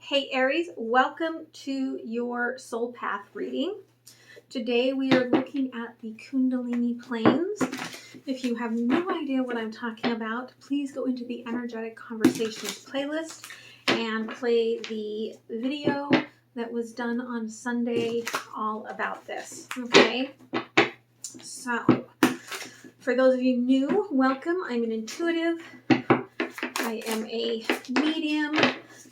Hey Aries, welcome to your soul path reading. Today we are looking at the Kundalini planes. If you have no idea what I'm talking about, please go into the Energetic Conversations playlist and play the video that was done on Sunday all about this. Okay, so for those of you new, welcome. I'm an intuitive. I am a medium.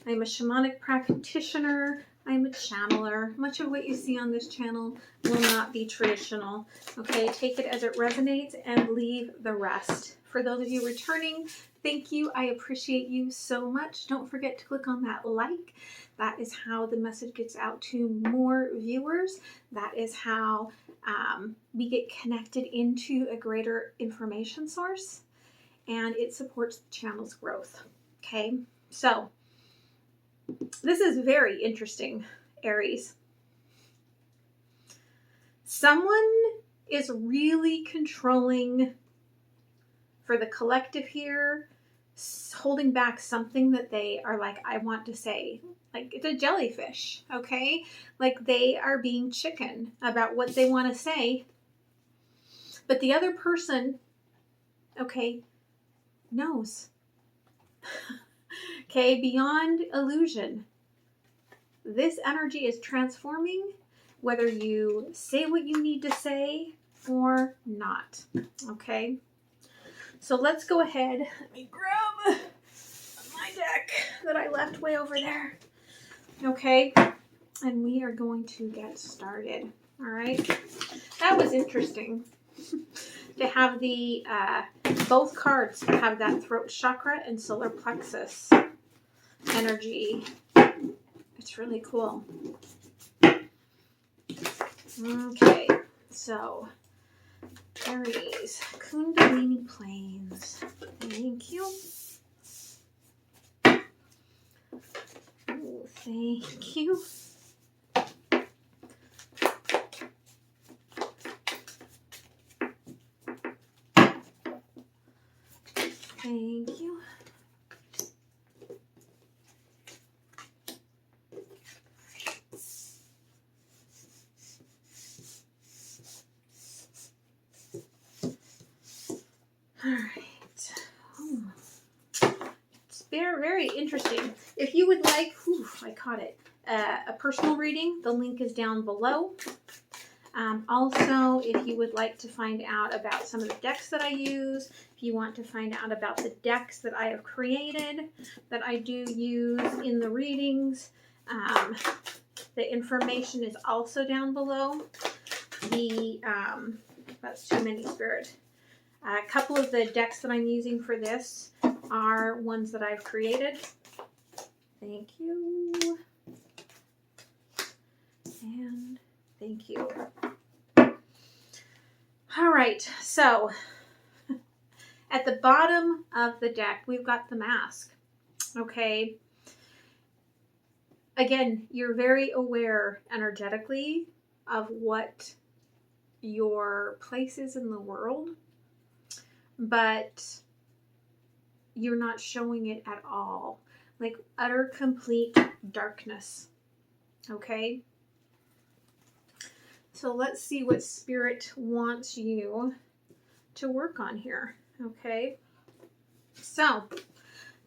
I'm a shamanic practitioner. I'm a channeler. Much of what you see on this channel will not be traditional. Okay, take it as it resonates and leave the rest. For those of you returning, thank you. I appreciate you so much. Don't forget to click on that like. That is how the message gets out to more viewers. That is how we get connected into a greater information source, and it supports the channel's growth. Okay, so this is very interesting, Aries. Someone is really controlling for the collective here, holding back something that they are like, I want to say. Like it's a jellyfish, okay? Like they are being chicken about what they want to say. But the other person, okay, knows. Okay, beyond illusion. This energy is transforming whether you say what you need to say or not. Okay, so let's go ahead. Let me grab my deck that I left way over there. Okay, and we are going to get started. All right, that was interesting to have the both cards have that throat chakra and solar plexus energy. It's really cool. Okay, so Aries, Kundalini planes. Thank you. Oh, thank you. Thank you. All right. It's very interesting. If you would like, I caught it, a personal reading, the link is down below. Also, if you would like to find out about some of the decks that I use, if you want to find out about the decks that I have created, that I do use in the readings, the information is also down below. That's too many, Spirit. A couple of the decks that I'm using for this are ones that I've created. Thank you. And thank you. All right, so at the bottom of the deck, we've got the mask. Okay. Again, you're very aware energetically of what your place is in the world, but you're not showing it at all. Like utter complete darkness. Okay? So let's see what Spirit wants you to work on here. Okay? So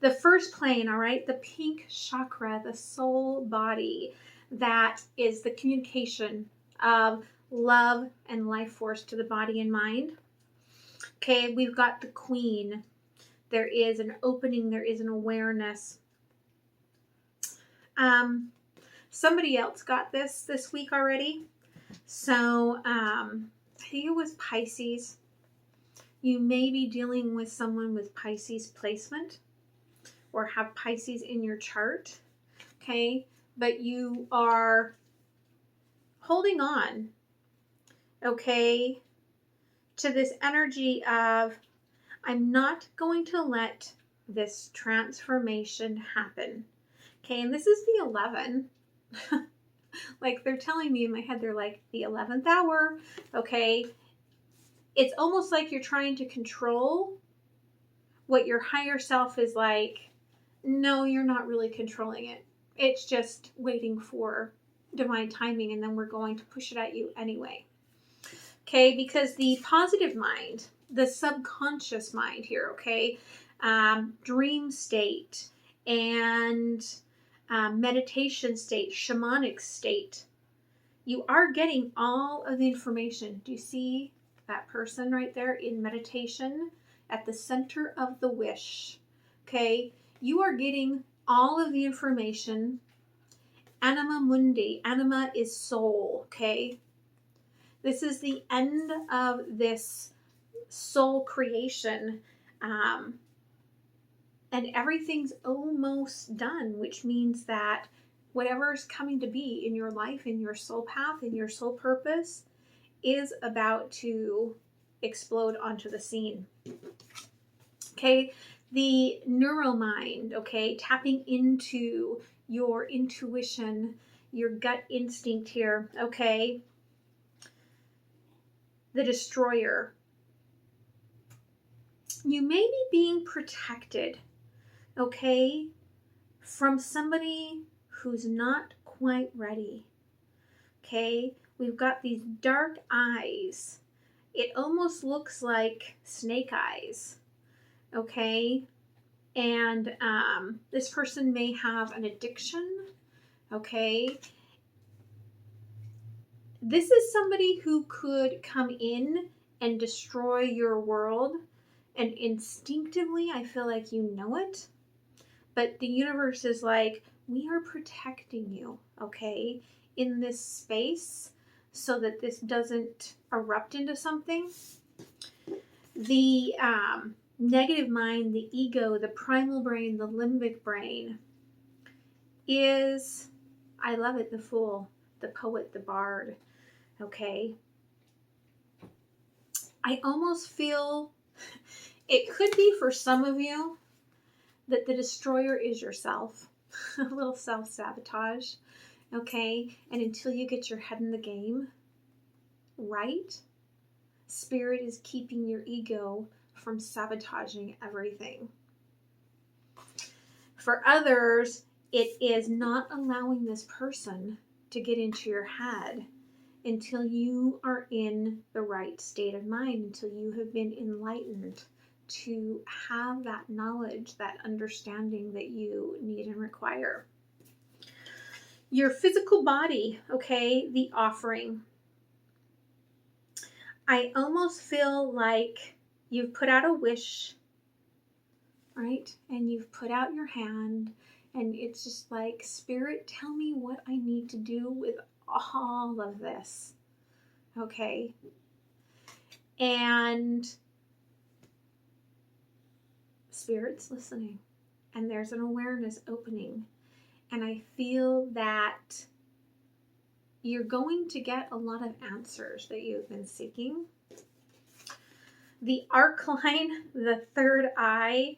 the first plane, all right, the pink chakra, the soul body, that is the communication of love and life force to the body and mind. Okay, we've got the Queen. There is an opening, there is an awareness. Somebody else got this week already. So I think it was Pisces. You may be dealing with someone with Pisces placement or have Pisces in your chart. Okay, but you are holding on, okay, to this energy of, I'm not going to let this transformation happen. Okay, and this is the 11. Like they're telling me in my head, they're like the 11th hour. Okay, it's almost like you're trying to control what your higher self is like. No, you're not really controlling it. It's just waiting for divine timing, and then we're going to push it at you anyway. Okay, because the positive mind, the subconscious mind here, okay, dream state and meditation state, shamanic state, you are getting all of the information. Do you see that person right there in meditation at the center of the wish? Okay, you are getting all of the information. Anima mundi, anima is soul, okay? This is the end of this soul creation, and everything's almost done, which means that whatever's coming to be in your life, in your soul path, in your soul purpose, is about to explode onto the scene. Okay, the neural mind, okay, tapping into your intuition, your gut instinct here, okay. The destroyer. You may be being protected, okay, from somebody who's not quite ready. Okay, we've got these dark eyes. It almost looks like snake eyes. Okay, and this person may have an addiction. Okay, this is somebody who could come in and destroy your world, and instinctively I feel like you know it, but the universe is like, we are protecting you, okay, in this space so that this doesn't erupt into something. The negative mind, the ego, the primal brain, the limbic brain is, I love it, the fool, the poet, the bard. Okay, I almost feel it could be for some of you that the destroyer is yourself. A little self-sabotage. Okay, and until you get your head in the game, right? Spirit is keeping your ego from sabotaging everything. For others, it is not allowing this person to get into your head until you are in the right state of mind, until you have been enlightened to have that knowledge, that understanding that you need and require. Your physical body, okay, the offering. I almost feel like you've put out a wish, right? And you've put out your hand, and it's just like, Spirit, tell me what I need to do with all of this, okay? And Spirit's listening, and there's an awareness opening, and I feel that you're going to get a lot of answers that you've been seeking. The arc line, the third eye,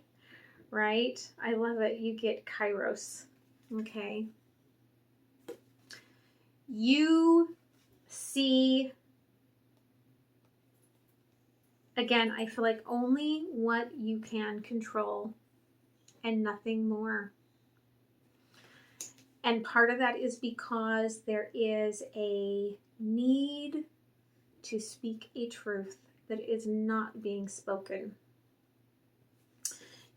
right? I love it. You get Kairos, okay? You see, again, I feel like only what you can control and nothing more. And part of that is because there is a need to speak a truth that is not being spoken.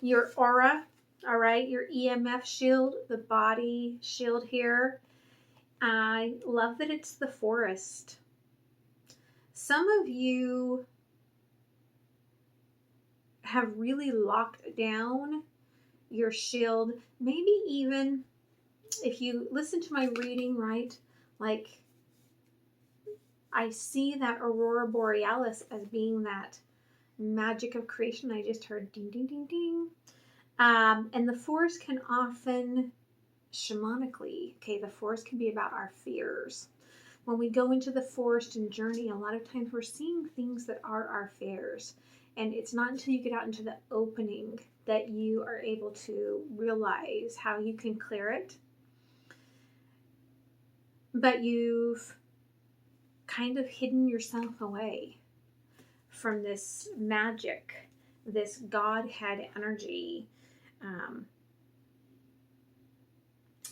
Your aura, all right, your EMF shield, the body shield here. I love that it's the forest. Some of you have really locked down your shield, maybe even if you listen to my reading, right, like I see that Aurora Borealis as being that magic of creation. I just heard ding, ding, ding, ding. And the forest can often, shamanically, okay, the forest can be about our fears. When we go into the forest and journey, a lot of times we're seeing things that are our fears. And it's not until you get out into the opening that you are able to realize how you can clear it. But you've kind of hidden yourself away from this magic, this Godhead energy.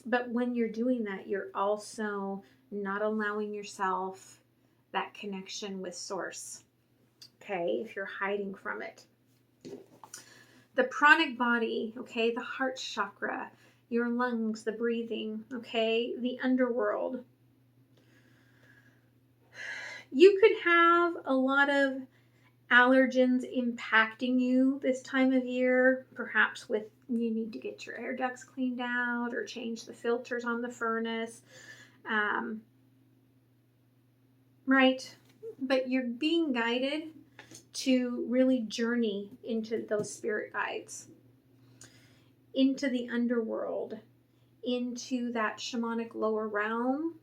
But when you're doing that, you're also not allowing yourself that connection with source. Okay, if you're hiding from it. The pranic body, okay, the heart chakra, your lungs, the breathing, okay, the underworld. You could have a lot of allergens impacting you this time of year, perhaps with you need to get your air ducts cleaned out or change the filters on the furnace. Right? But you're being guided to really journey into those spirit guides, into the underworld, into that shamanic lower realm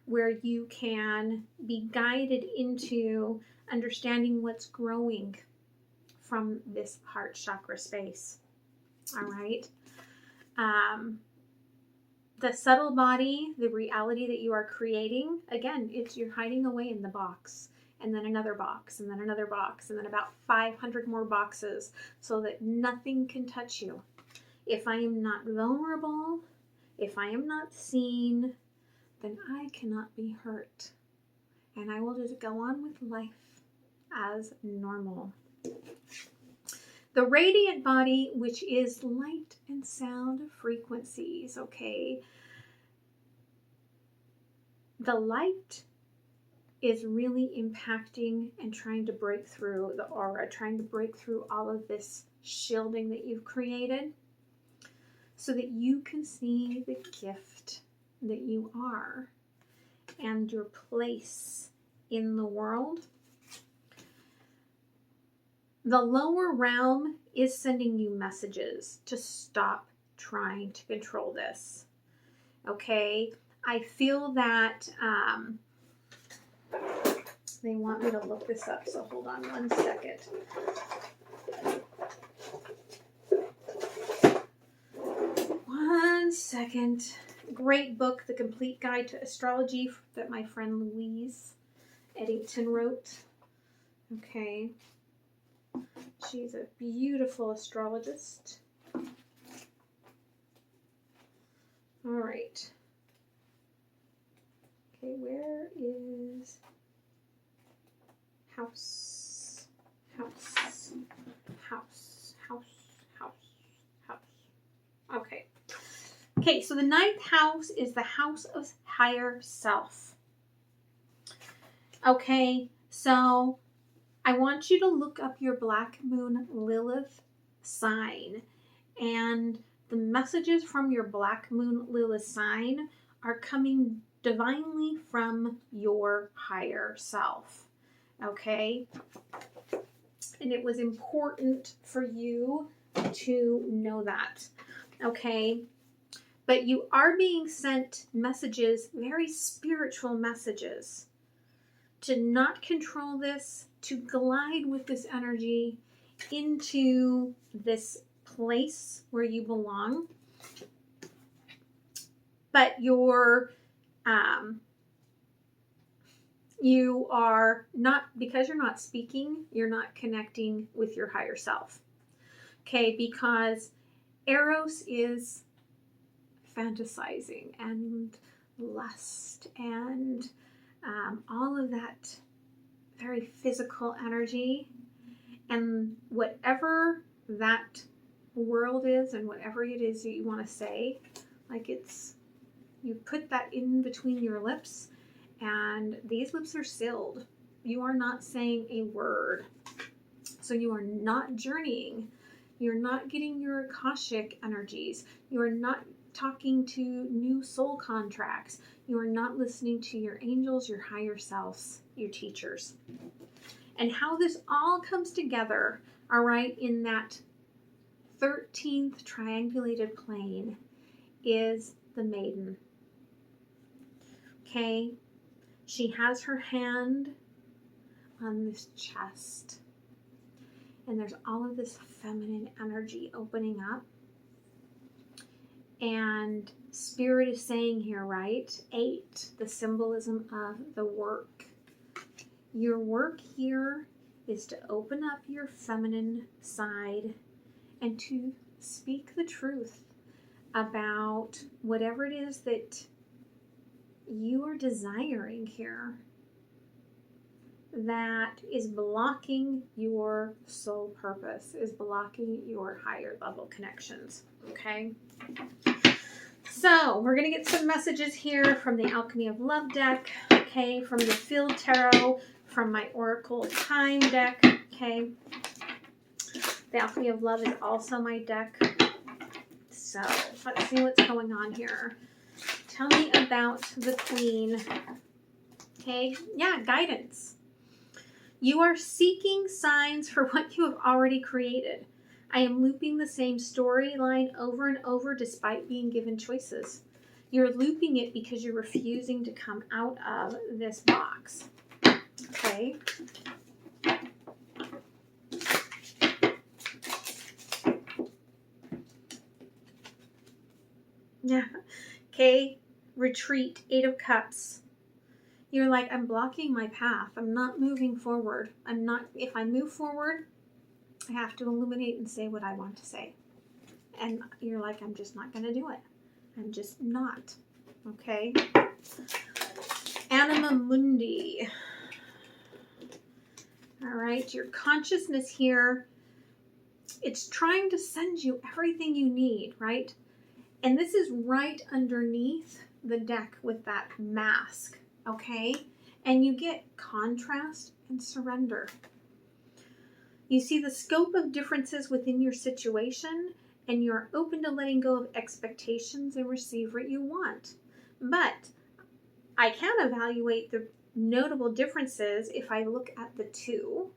where you can be guided into understanding what's growing from this heart chakra space. All right. The subtle body, the reality that you are creating, again, you're hiding away in the box, and then another box, and then another box, and then about 500 more boxes so that nothing can touch you. If I am not vulnerable, if I am not seen, then I cannot be hurt. And I will just go on with life as normal. The radiant body, which is light and sound frequencies, okay? The light is really impacting and trying to break through the aura, trying to break through all of this shielding that you've created so that you can see the gift that you are and your place in the world. The lower realm is sending you messages to stop trying to control this. Okay? I feel that they want me to look this up, so hold on one second. One second. Great book, The Complete Guide to Astrology, that my friend Louise Eddington wrote. Okay. She's a beautiful astrologist. All right. Okay, where is house? Okay. Okay, so the 9th house is the house of higher self. Okay, so I want you to look up your Black Moon Lilith sign, and the messages from your Black Moon Lilith sign are coming divinely from your higher self. Okay? And it was important for you to know that. Okay? But you are being sent messages, very spiritual messages, to not control this, to glide with this energy into this place where you belong. But you are not, because you're not speaking, you're not connecting with your higher self. Okay, because Eros is fantasizing and lust and all of that very physical energy, and whatever that world is and whatever it is that you want to say, like you put that in between your lips, and these lips are sealed. You are not saying a word, so you are not journeying. You're not getting your Akashic energies. You are not talking to new soul contracts. You are not listening to your angels, your higher selves, your teachers. And how this all comes together, all right, in that 13th triangulated plane is the maiden. Okay? She has her hand on this chest. And there's all of this feminine energy opening up. And Spirit is saying here, right? 8, the symbolism of the work. Your work here is to open up your feminine side and to speak the truth about whatever it is that you are desiring here that is blocking your soul purpose, is blocking your higher level connections. Okay? So we're going to get some messages here from the Alchemy of Love deck, okay, from the Field Tarot, from my Oracle Time deck, okay. The Alchemy of Love is also my deck. So let's see what's going on here. Tell me about the Queen. Okay, yeah, guidance. You are seeking signs for what you have already created. I am looping the same storyline over and over despite being given choices. You're looping it because you're refusing to come out of this box. Okay. Yeah. Okay. Retreat. 8 of Cups. You're like, I'm blocking my path. I'm not moving forward. If I move forward, I have to illuminate and say what I want to say. And you're like, I'm just not going to do it. I'm just not. Okay. Anima Mundi. All right. Your consciousness here, it's trying to send you everything you need, right? And this is right underneath the deck with that mask. Okay. And you get contrast and surrender. You see the scope of differences within your situation, and you're open to letting go of expectations and receive what you want. But I can evaluate the notable differences if I look at the 2.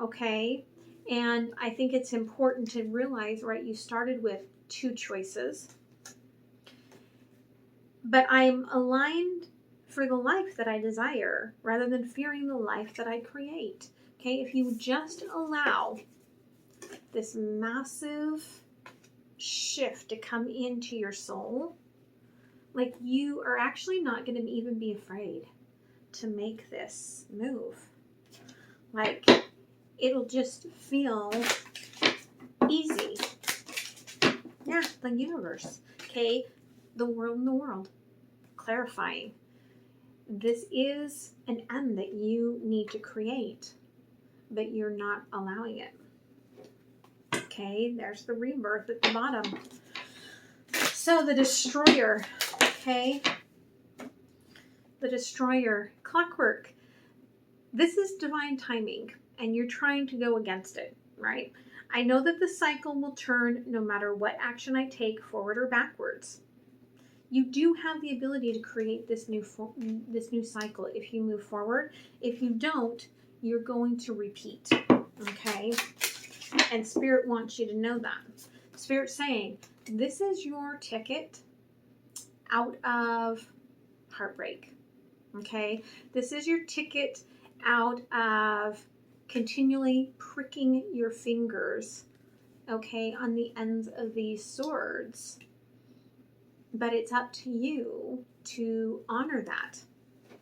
Okay. And I think it's important to realize, right, you started with 2 choices. But I'm aligned for the life that I desire rather than fearing the life that I create. Okay, if you just allow this massive shift to come into your soul, like, you are actually not going to even be afraid to make this move. Like, it'll just feel easy. Yeah, the universe. Okay, the world in the world. Clarifying. This is an end that you need to create, but you're not allowing it. Okay, there's the rebirth at the bottom. So the Destroyer, okay, the Destroyer, clockwork. This is divine timing, and you're trying to go against it, right? I know that the cycle will turn no matter what action I take, forward or backwards. You do have the ability to create this new cycle if you move forward. If you don't, you're going to repeat, okay? And Spirit wants you to know that. Spirit's saying, this is your ticket out of heartbreak, okay? This is your ticket out of continually pricking your fingers, okay, on the ends of these swords. But it's up to you to honor that,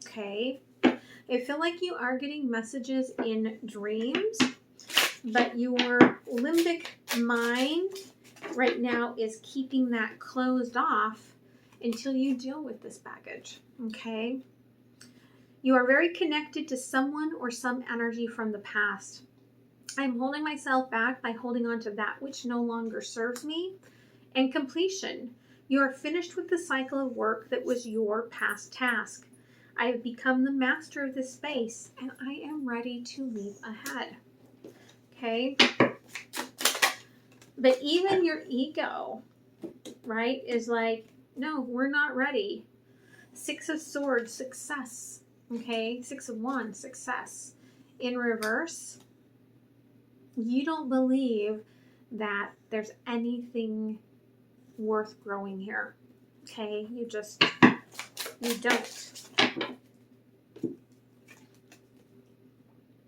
okay? I feel like you are getting messages in dreams, but your limbic mind right now is keeping that closed off until you deal with this baggage, okay? You are very connected to someone or some energy from the past. I'm holding myself back by holding on to that which no longer serves me. And completion. You are finished with the cycle of work that was your past task. I have become the master of this space, and I am ready to leap ahead. Okay? But even your ego, right, is like, no, we're not ready. 6 of Swords, success. Okay? 6 of Wands, success. In reverse, you don't believe that there's anything worth growing here. Okay? You don't.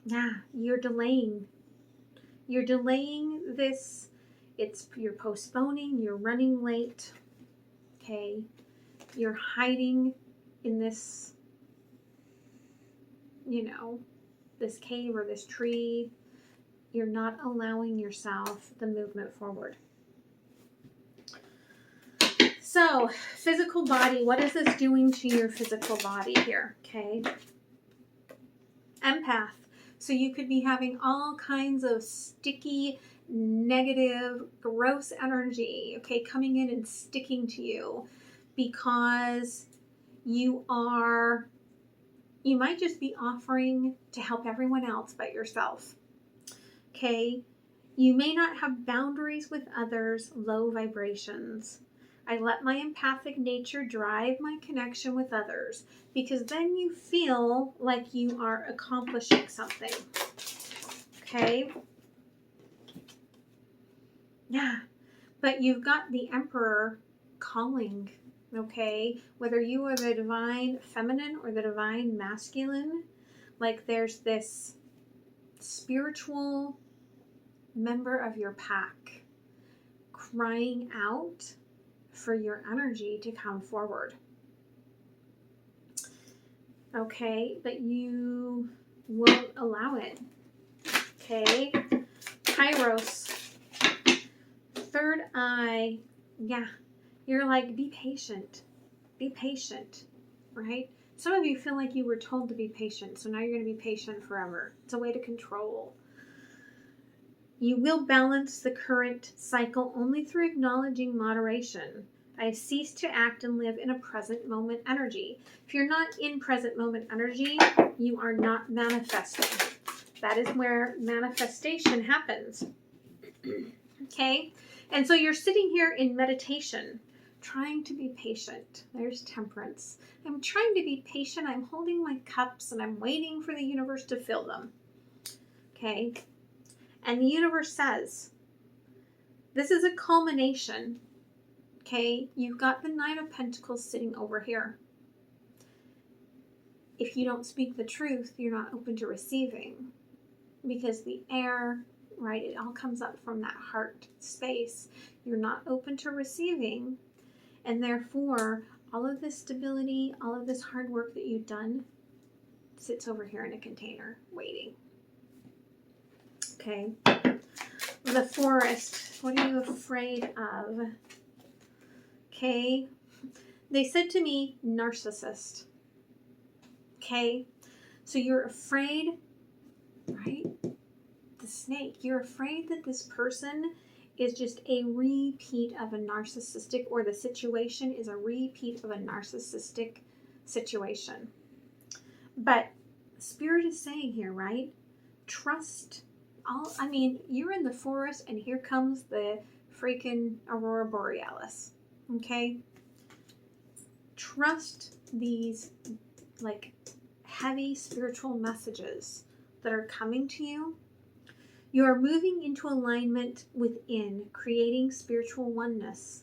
Yeah, you're delaying. You're delaying this. You're postponing. You're running late. Okay? You're hiding in this, this cave or this tree. You're not allowing yourself the movement forward. So, physical body, what is this doing to your physical body here? Okay. Empath. So you could be having all kinds of sticky, negative, gross energy, okay, coming in and sticking to you because you might just be offering to help everyone else but yourself. Okay. You may not have boundaries with others, low vibrations. I let my empathic nature drive my connection with others because then you feel like you are accomplishing something. Okay? Yeah. But you've got the Emperor calling. Okay? Whether you are the divine feminine or the divine masculine, like there's this spiritual member of your pack crying out for your energy to come forward. Okay, but you won't allow it. Okay, Kairos, third eye, yeah, you're like, be patient, right? Some of you feel like you were told to be patient, so now you're going to be patient forever. It's a way to control. You will balance the current cycle only through acknowledging moderation. I cease to act and live in a present moment energy. If you're not in present moment energy, you are not manifesting. That is where manifestation happens. Okay? And so you're sitting here in meditation, trying to be patient. There's temperance. I'm trying to be patient. I'm holding my cups and I'm waiting for the universe to fill them. Okay? And the universe says, this is a culmination. Okay, you've got the Nine of Pentacles sitting over here. If you don't speak the truth, you're not open to receiving. Because the air, right, it all comes up from that heart space. You're not open to receiving. And therefore, all of this stability, all of this hard work that you've done sits over here in a container waiting. Okay. The forest. What are you afraid of? Okay. They said to me, narcissist. Okay. So you're afraid, right? The snake. You're afraid that this person is just a repeat of a narcissistic, or the situation is a repeat of a narcissistic situation. But Spirit is saying here, right? Trust. You're in the forest and here comes the freaking Aurora Borealis. Okay? Trust these like heavy spiritual messages that are coming to you. You are moving into alignment within, creating spiritual oneness.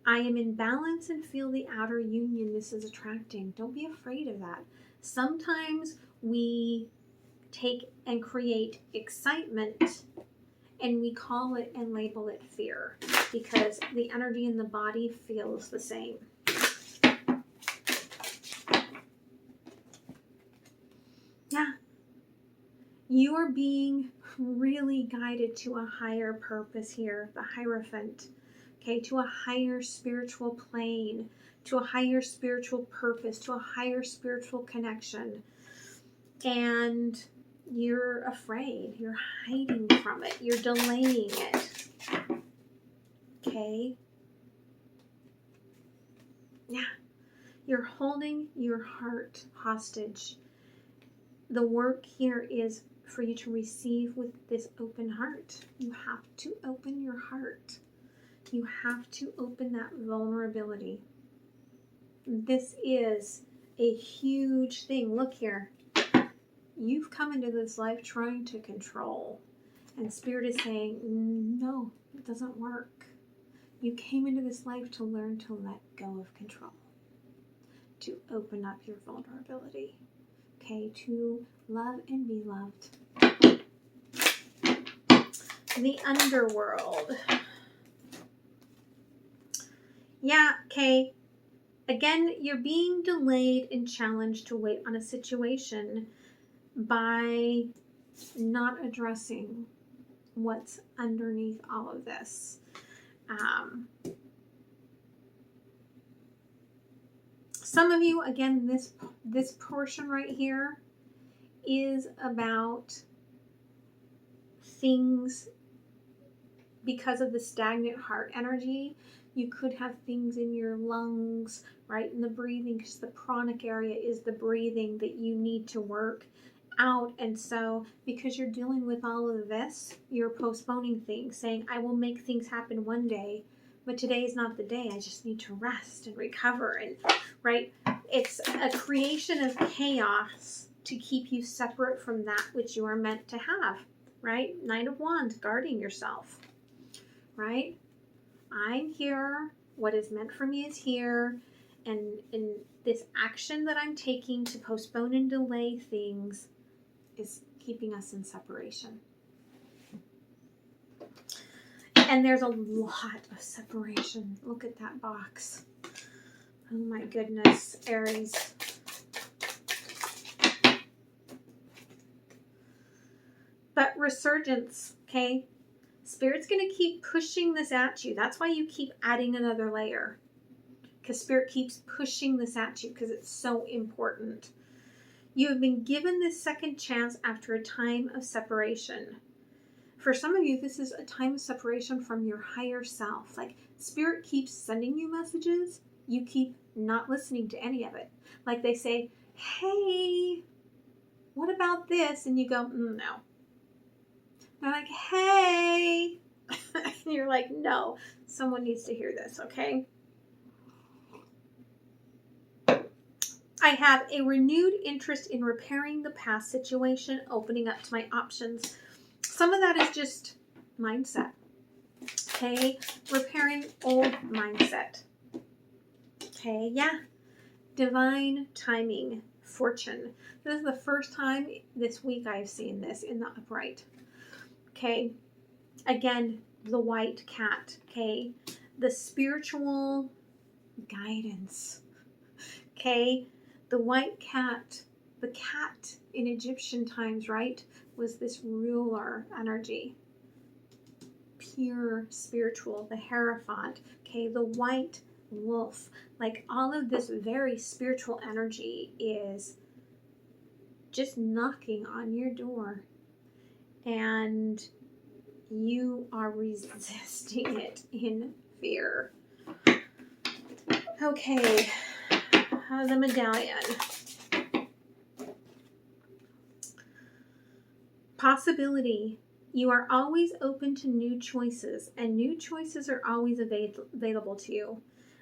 I am in balance and feel the outer union this is attracting. Don't be afraid of that. Sometimes we take and create excitement and we call it and label it fear because the energy in the body feels the same. Yeah. You are being really guided to a higher purpose here, the Hierophant, okay, to a higher spiritual plane, to a higher spiritual purpose, to a higher spiritual connection. And you're afraid, you're hiding from it, you're delaying it. Okay? Yeah. You're holding your heart hostage. The work here is for you to receive with this open heart. You have to open your heart. You have to open that vulnerability. This is a huge thing. Look here. You've come into this life trying to control. And Spirit is saying, no, it doesn't work. You came into this life to learn to let go of control. To open up your vulnerability. Okay, to love and be loved. The underworld. Yeah, okay. Again, you're being delayed and challenged to wait on a situation by not addressing what's underneath all of this. Some of you, again, this portion right here is about things because of the stagnant heart energy. You could have things in your lungs, right, in the breathing, because the pranic area is the breathing that you need to work out. And so because you're dealing with all of this, you're postponing things, saying, I will make things happen one day, but today is not the day. I just need to rest and recover. And right, it's a creation of chaos to keep you separate from that which you are meant to have, right? Knight of Wands, guarding yourself, right? I'm here. What is meant for me is here. And in this action that I'm taking to postpone and delay things is keeping us in separation. And there's a lot of separation. Look at that box. Oh my goodness, Aries. But resurgence, okay? Spirit's going to keep pushing this at you. That's why you keep adding another layer. Because Spirit keeps pushing this at you because it's so important. You have been given this second chance after a time of separation. For some of you, this is a time of separation from your higher self. Like, Spirit keeps sending you messages. You keep not listening to any of it. Like they say, hey, what about this? And you go, no. They're like, hey. And you're like, no, someone needs to hear this, okay? I have a renewed interest in repairing the past situation, opening up to my options. Some of that is just mindset, okay? Repairing old mindset, okay? Yeah. Divine timing, fortune. This is the first time this week I've seen this in the upright. Okay, again, the white cat, okay, the spiritual guidance, okay, the white cat, the cat in Egyptian times, right, was this ruler energy, pure spiritual, the Hierophant, okay, the white wolf, like all of this very spiritual energy is just knocking on your door. And you are resisting it in fear. Okay, the medallion. Possibility. You are always open to new choices, and new choices are always available to you.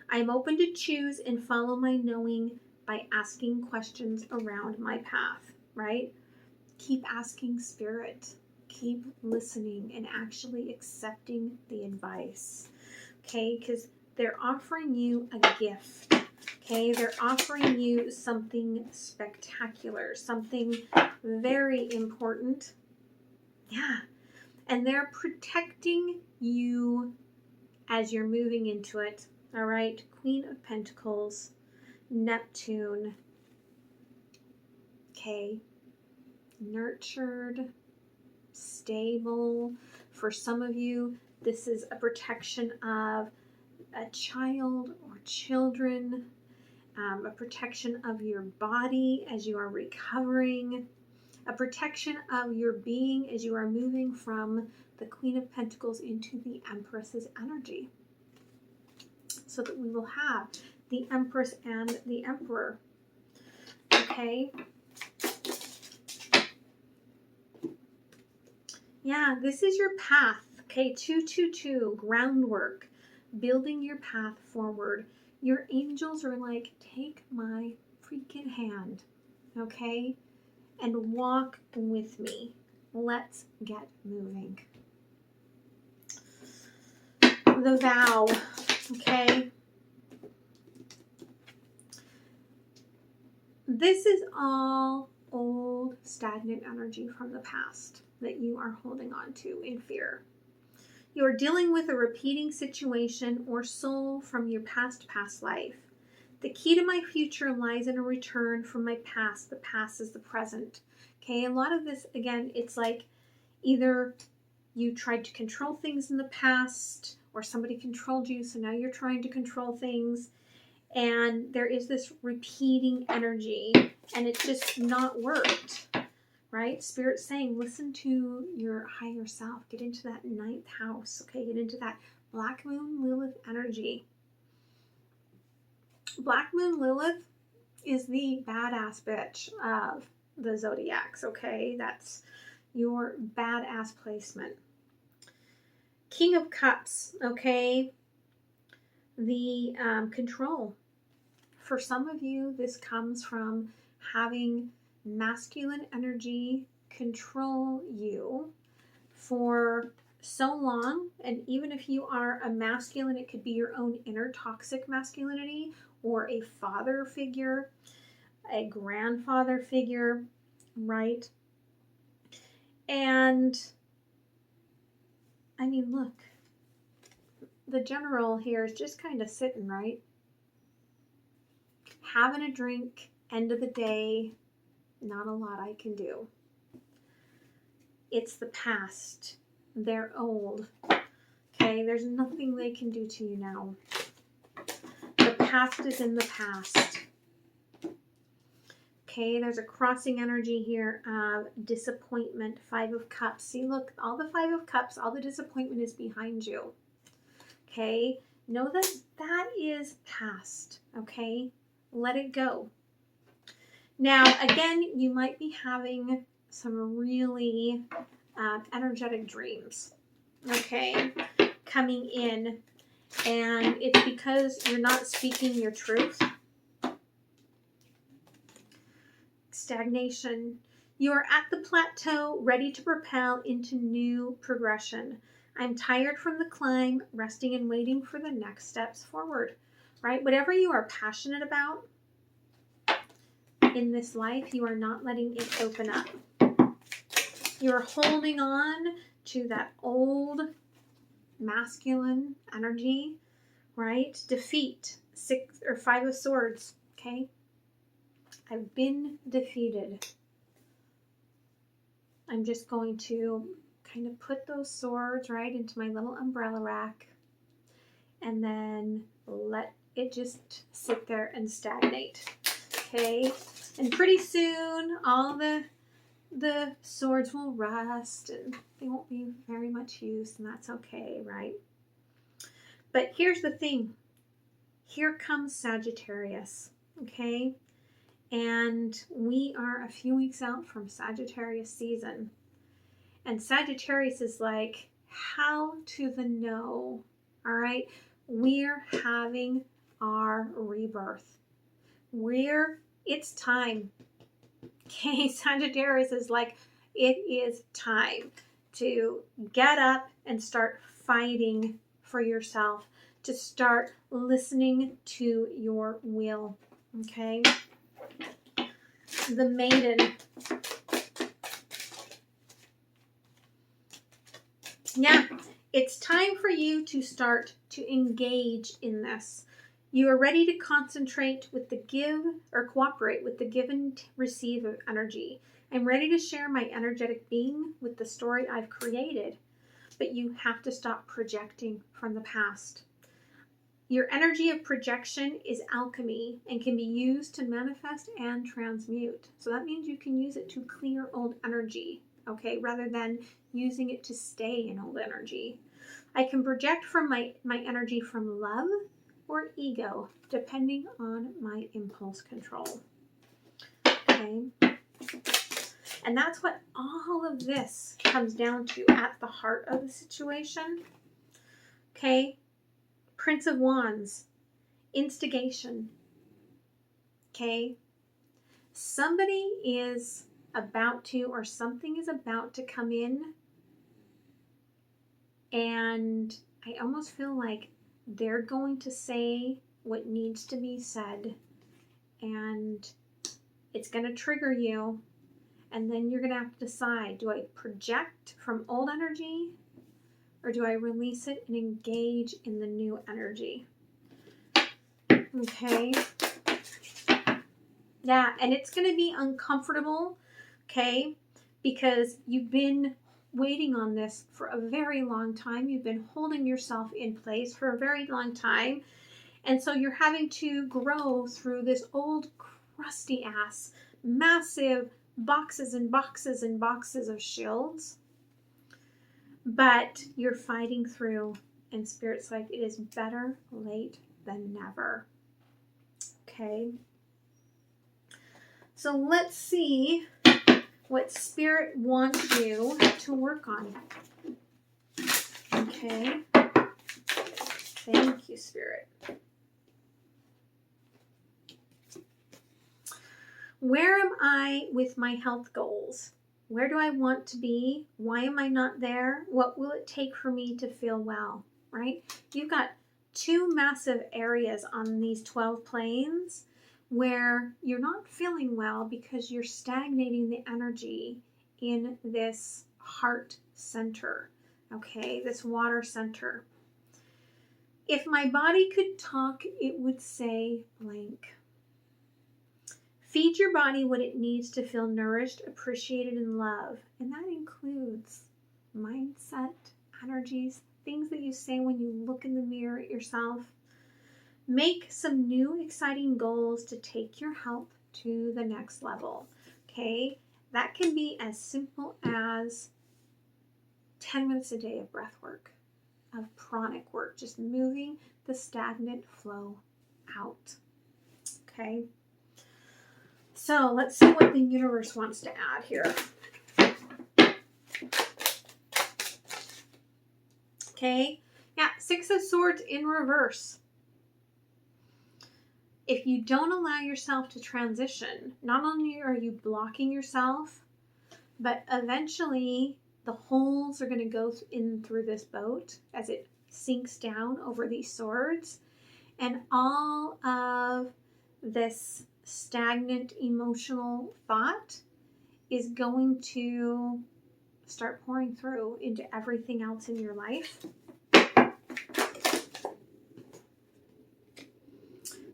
I am open to choose and follow my knowing by asking questions around my path, right? Keep asking Spirit. Keep listening and actually accepting the advice, okay? Because they're offering you a gift, okay? They're offering you something spectacular, something very important. Yeah. And they're protecting you as you're moving into it, all right? Queen of Pentacles, Neptune, okay? Nurtured, stable. For some of you, this is a protection of a child or children, a protection of your body as you are recovering, a protection of your being as you are moving from the Queen of Pentacles into the Empress's energy, so that we will have the Empress and the Emperor, okay? Yeah, this is your path, okay? 222, groundwork, building your path forward. Your angels are like, take my freaking hand, okay? And walk with me. Let's get moving. The vow, okay? This is all old, stagnant energy from the past that you are holding on to in fear. You are dealing with a repeating situation or soul from your past life. The key to my future lies in a return from my past. The past is the present. Okay, a lot of this, again, it's like either you tried to control things in the past or somebody controlled you, so now you're trying to control things. And there is this repeating energy, and it's just not worked, right? Spirit's saying, listen to your higher self. Get into that 9th house, okay? Get into that Black Moon Lilith energy. Black Moon Lilith is the badass bitch of the zodiacs, okay? That's your badass placement. King of Cups, okay? The control. For some of you, this comes from having masculine energy control you for so long. And even if you are a masculine, it could be your own inner toxic masculinity, or a father figure, a grandfather figure, right? And I mean, look, the general here is just kind of sitting, right? Having a drink, end of the day, not a lot I can do. It's the past. They're old. Okay, there's nothing they can do to you now. The past is in the past. Okay, there's a crossing energy here of disappointment, 5 of Cups. See, look, all the 5 of Cups, all the disappointment is behind you. Okay, know that that is past. Okay, let it go. Now, again, you might be having some really energetic dreams, okay, coming in. And it's because you're not speaking your truth. Stagnation. You are at the plateau, ready to propel into new progression. I'm tired from the climb, resting and waiting for the next steps forward. Right? Whatever you are passionate about in this life, you are not letting it open up. You're holding on to that old masculine energy, right? Defeat, 6 or 5 of Swords, okay? I've been defeated. I'm just going to kind of put those swords right into my little umbrella rack and then let it just sit there and stagnate, okay? And pretty soon all the swords will rust and they won't be very much use, and that's okay, right? But here's the thing. Here comes Sagittarius, okay? And we are a few weeks out from Sagittarius season. And Sagittarius is like, how to the know, all right? We're having our rebirth. It's time. Okay, Sagittarius is like, it is time to get up and start fighting for yourself, to start listening to your will, okay? The Maiden. Yeah, it's time for you to start to engage in this. You are ready to concentrate with the give, or cooperate with the give and receive of energy. I'm ready to share my energetic being with the story I've created. But you have to stop projecting from the past. Your energy of projection is alchemy and can be used to manifest and transmute. So that means you can use it to clear old energy, okay, rather than using it to stay in old energy. I can project from my energy from love or ego, depending on my impulse control. Okay. And that's what all of this comes down to at the heart of the situation. Okay. Prince of Wands, instigation. Okay. Somebody is about to, or something is about to come in, and I almost feel like they're going to say what needs to be said, and it's going to trigger you, and then you're going to have to decide, do I project from old energy, or do I release it and engage in the new energy? Okay. Yeah, and it's going to be uncomfortable, okay, because you've been waiting on this for a very long time. You've been holding yourself in place for a very long time. And so you're having to grow through this old crusty ass, massive boxes and boxes and boxes of shields. But you're fighting through, and Spirit's like, it is better late than never. Okay. So let's see what Spirit wants you to work on. Okay. Thank you, Spirit. Where am I with my health goals? Where do I want to be? Why am I not there? What will it take for me to feel well, right? You've got two massive areas on these 12 planes where you're not feeling well because you're stagnating the energy in this heart center, okay? This water center. If my body could talk, it would say blank. Feed your body what it needs to feel nourished, appreciated, and loved. And that includes mindset, energies, things that you say when you look in the mirror at yourself. Make some new exciting goals to take your health to the next level. Okay? That can be as simple as 10 minutes a day of breath work, of pranic work, just moving the stagnant flow out. Okay? So let's see what the universe wants to add here. Okay, yeah, Six of Swords in reverse. If you don't allow yourself to transition, not only are you blocking yourself, but eventually the holes are going to go in through this boat as it sinks down over these swords, and all of this stagnant emotional thought is going to start pouring through into everything else in your life.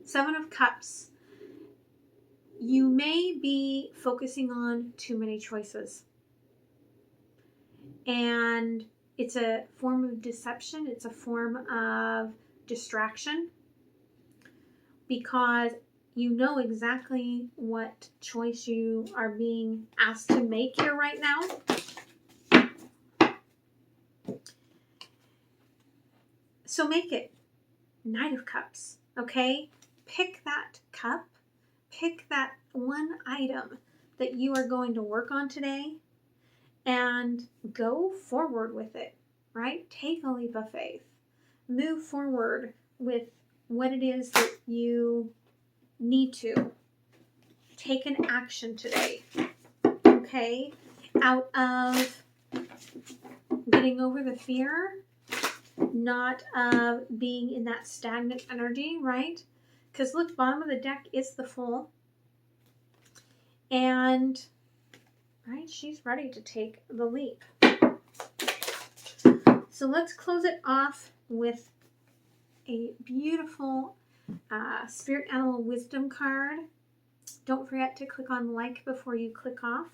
Seven of Cups. You may be focusing on too many choices. And it's a form of deception. It's a form of distraction. Because you know exactly what choice you are being asked to make here right now. So make it. Knight of Cups, okay? Pick that cup. Pick that one item that you are going to work on today and go forward with it, right? Take a leap of faith. Move forward with what it is that you need to. Take an action today, okay? Out of getting over the fear, not of being in that stagnant energy, right? Because look, bottom of the deck is the Fool. And, right, she's ready to take the leap. So let's close it off with a beautiful Spirit Animal Wisdom card. Don't forget to click on like before you click off.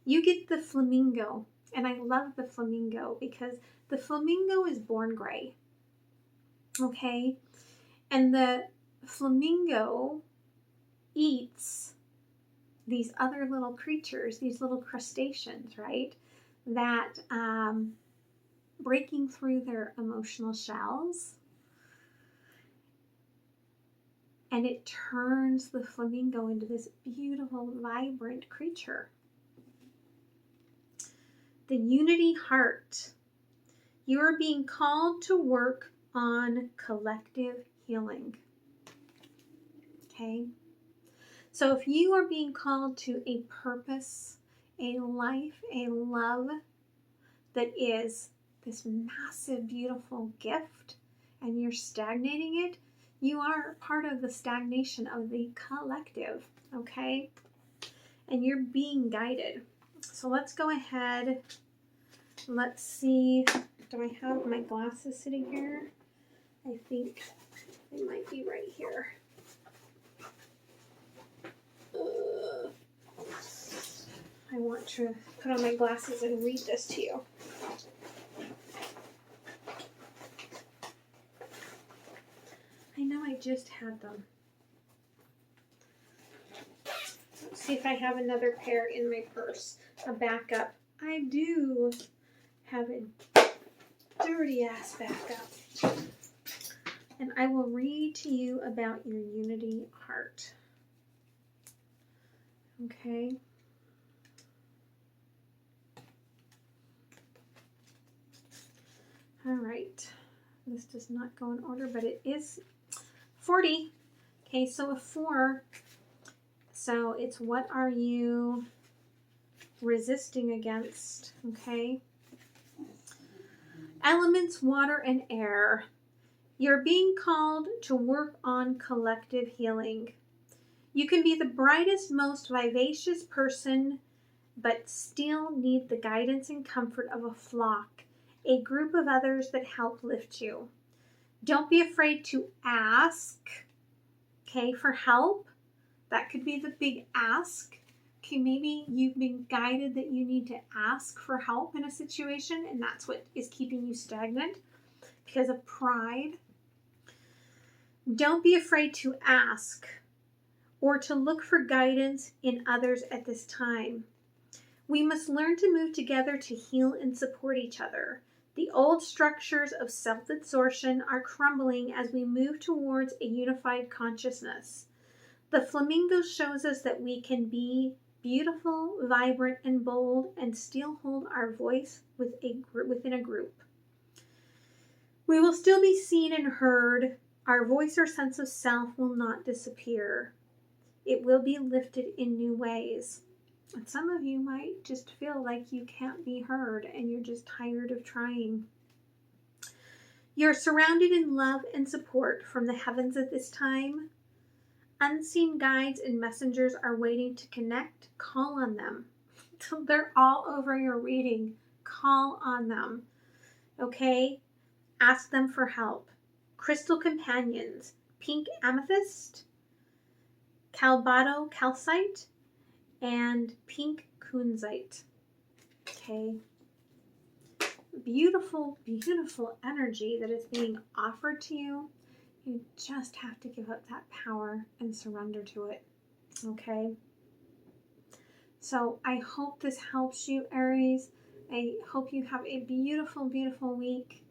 You get the flamingo. And I love the flamingo because the flamingo is born gray. Okay? And the flamingo eats these other little creatures, these little crustaceans, right? That breaking through their emotional shells. And it turns the flamingo into this beautiful, vibrant creature. The Unity Heart. You are being called to work on collective healing. Okay? So if you are being called to a purpose, a life, a love that is this massive, beautiful gift, and you're stagnating it, you are part of the stagnation of the collective, okay? And you're being guided. So let's go ahead. Let's see. Do I have my glasses sitting here? I think they might be right here. I want to put on my glasses and read this to you. I know I just had them. Let's see if I have another pair in my purse. A backup. I do have a dirty ass backup. And I will read to you about your unity heart. Okay. All right. This does not go in order, but it is 40. Okay, so a 4. So it's what are you resisting against? Okay. Elements, water and air. You're being called to work on collective healing. You can be the brightest, most vivacious person, but still need the guidance and comfort of a flock, a group of others that help lift you. Don't be afraid to ask, okay, for help. That could be the big ask. Okay, maybe you've been guided that you need to ask for help in a situation, and that's what is keeping you stagnant because of pride. Don't be afraid to ask or to look for guidance in others at this time. We must learn to move together to heal and support each other. The old structures of self-absorption are crumbling as we move towards a unified consciousness. The flamingo shows us that we can be beautiful, vibrant, and bold and still hold our voice within a group. We will still be seen and heard. Our voice or sense of self will not disappear. It will be lifted in new ways. And some of you might just feel like you can't be heard and you're just tired of trying. You're surrounded in love and support from the heavens at this time. Unseen guides and messengers are waiting to connect. Call on them. They're all over your reading. Call on them. Okay? Ask them for help. Crystal companions. Pink amethyst, Calbado calcite, and pink kunzite. Okay. Beautiful, beautiful energy that is being offered to you. You just have to give up that power and surrender to it. Okay. So I hope this helps you, Aries. I hope you have a beautiful, beautiful week.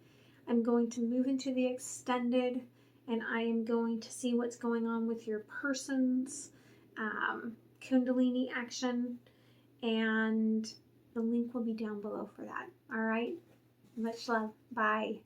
I'm going to move into the extended, and I am going to see what's going on with your person's Kundalini action, and the link will be down below for that. All right. Much love. Bye.